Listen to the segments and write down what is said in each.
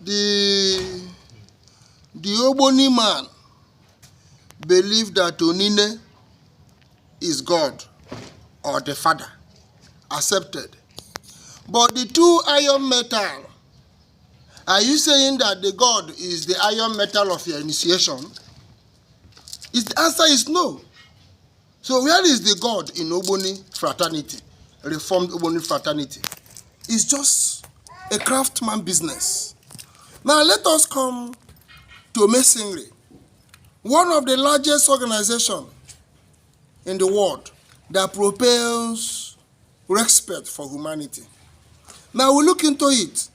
The Ogboni man believed that Onine is God or the Father. Accepted. But the two iron metal, are you saying that the God is the iron metal of your initiation? The answer is no. So where is the God in Ogboni fraternity, Reformed Ogboni fraternity? It's just a craftsman business. Now let us come to Masonry, one of the largest organizations in the world that propels respect for humanity. Now we look into it.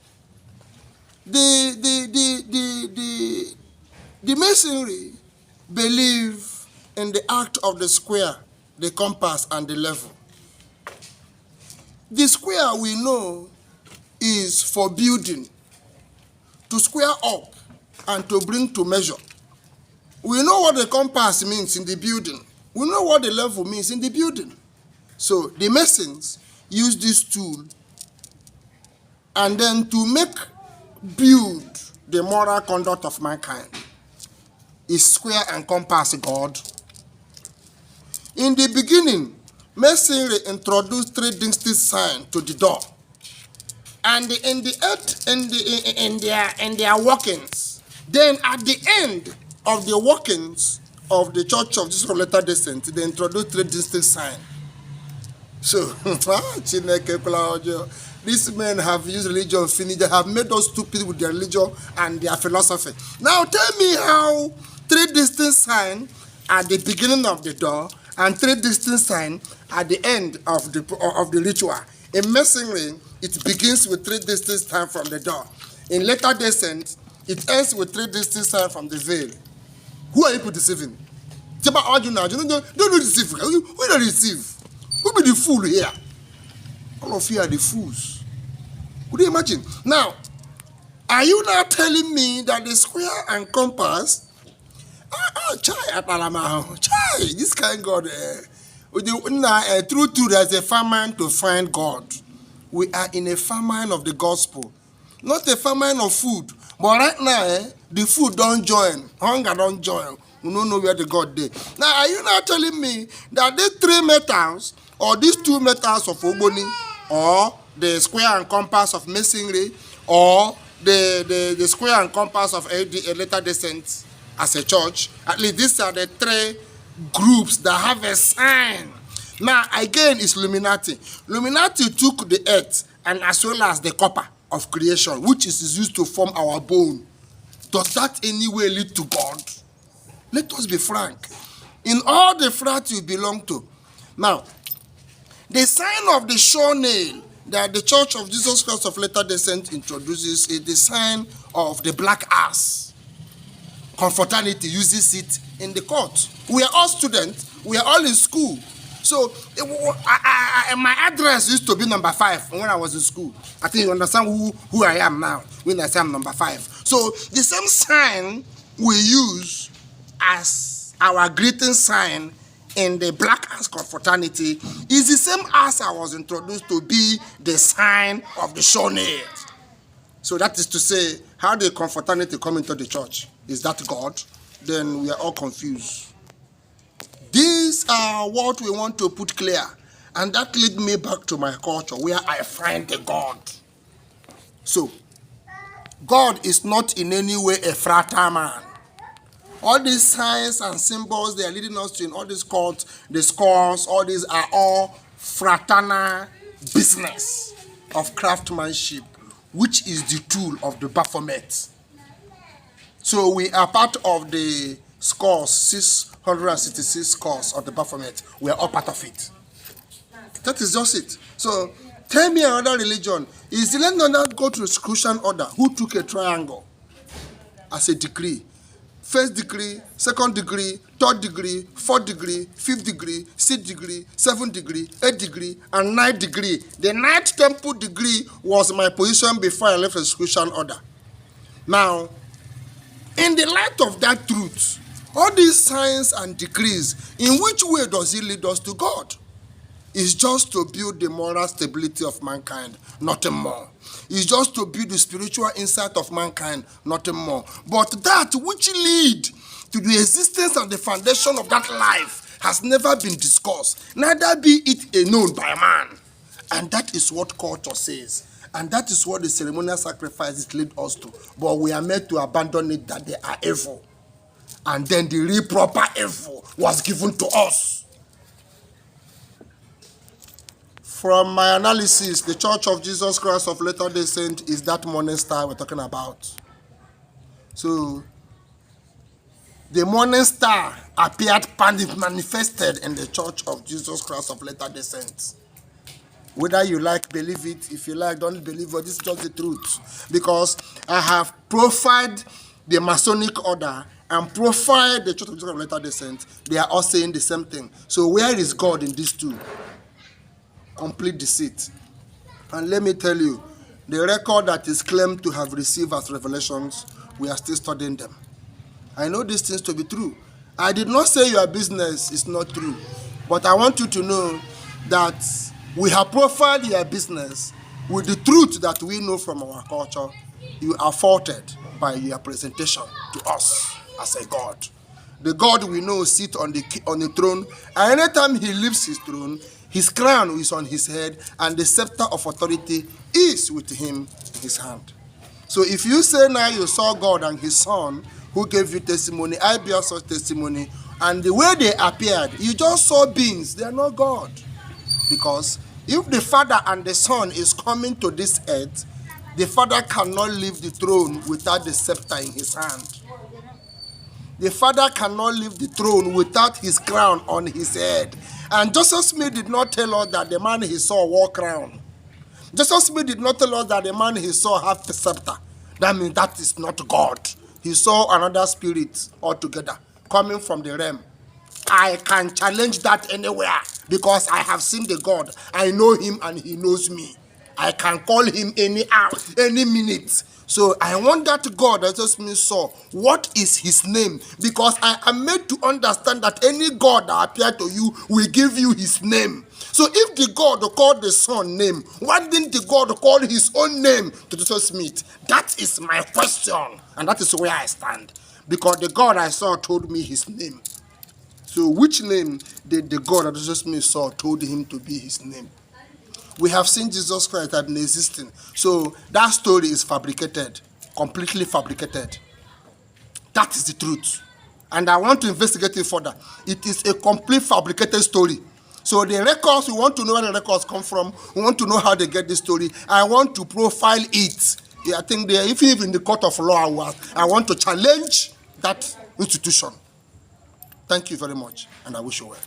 The Masonry believe in the act of the square, the compass, and the level. The square we know is for building, to square up and to bring to measure. We know what the compass means in the building. We know what the level means in the building. So the Masons use this tool and then to build the moral conduct of mankind. Is square and compass God? In the beginning, Masonry introduced three distinct signs to the door. And in their workings, then at the end of the workings of the Church of Jesus of Latter-day Saints, they introduced three distinct signs. So, these men have used religion, they have made us stupid with their religion and their philosophy. Now tell me how three distinct signs at the beginning of the door and three distinct signs at the end of the ritual. In Masonry, it begins with three distinct signs from the door. In Latter-day Saints, it ends with three distinct signs from the veil. Who are you deceiving? Don't deceive. Who don't deceive? Who be the fool here? All of you are the fools. Could you imagine? Now, are you now telling me that the square and compass, this kind of God, true, there's a famine to find God. We are in a famine of the gospel, not a famine of food. But right now, the food don't join, hunger don't join. We don't know where the God is. Now, are you now telling me that these three metals, or these two metals of Ogboni, or the square and compass of Masonry, or the square and compass of Latter-day Saints as a church, at least these are the three groups that have a sign. Now, again, it's Illuminati. Illuminati took the earth and as well as the copper of creation, which is used to form our bone. Does that any way lead to God? Let us be frank. In all the frats you belong to. Now, the sign of the sure nail that the Church of Jesus Christ of Latter-day Saints introduces is the sign of the black ass. Confraternity uses it in the court. We are all students. We are all in school. So, my address used to be number 5 when I was in school. I think you understand who I am now when I say I'm number 5. So, the same sign we use as our greeting sign in the black ass confraternity is the same as I was introduced to be the sign of the sure nail. So that is to say, how did confraternity come into the church? Is that God? Then we are all confused. These are what we want to put clear. And that leads me back to my culture where I find the God. So, God is not in any way a frater man. All these signs and symbols they are leading us to in all these cults, the scores, all these are all fraternal business of craftsmanship, which is the tool of the Baphomet. So we are part of the scores, 666 scores of the Baphomet. We are all part of it. That is just it. So tell me another religion. Is the land not go to exclusion order? Who took a triangle as a decree? First degree, second degree, third degree, fourth degree, fifth degree, sixth degree, seventh degree, eighth degree, and ninth degree. The ninth temple degree was my position before I left exclusion order. Now, in the light of that truth, all these signs and decrees, in which way does it lead us to God? is just to build the moral stability of mankind, nothing more. It's just to build the spiritual insight of mankind, nothing more. But that which lead to the existence and the foundation of that life has never been discussed, neither be it known by man. And that is what culture says. And that is what the ceremonial sacrifices lead us to. But we are made to abandon it, that they are evil. And then the real proper evil was given to us. From my analysis, the Church of Jesus Christ of Latter-day Saints is that morning star we're talking about. So, the morning star appeared manifested in the Church of Jesus Christ of Latter-day Saints. Whether you like, believe it. If you like, don't believe it. This is just the truth. Because I have profiled the Masonic order and profiled the Church of Jesus Christ of Latter-day Saints. They are all saying the same thing. So where is God in these two? Complete deceit. And let me tell you, the record that is claimed to have received as revelations, we are still studying them. I know these things to be true. I did not say your business is not true, but I want you to know that we have profiled your business with the truth that we know from our culture. You are faulted by your presentation to us as a God. The God we know sits on the throne, and anytime he leaves his throne, his crown is on his head, and the scepter of authority is with him in his hand. So if you say now you saw God and his son who gave you testimony, I bear such testimony, and the way they appeared, you just saw beings, they are not God. Because if the Father and the Son is coming to this earth, the Father cannot leave the throne without the scepter in his hand. The Father cannot leave the throne without his crown on his head. And Joseph Smith did not tell us that the man he saw wore crown. Joseph Smith did not tell us that the man he saw had the scepter. That means that is not God. He saw another spirit altogether coming from the realm. I can challenge that anywhere because I have seen the God. I know him and he knows me. I can call him any hour, any minute. So I want that God that just me saw. What is his name? Because I am made to understand that any God that appeared to you will give you his name. So if the God called the son name, why didn't the God call his own name to Joseph Smith? That is my question. And that is where I stand. Because the God I saw told me his name. So which name did the God that Joseph Smith saw told him to be his name? We have seen Jesus Christ have been existing. So that story is fabricated, completely fabricated. That is the truth. And I want to investigate it further. It is a complete fabricated story. So the records, we want to know where the records come from. We want to know how they get this story. I want to profile it. I think even in the court of law, I want to challenge that institution. Thank you very much, and I wish you well.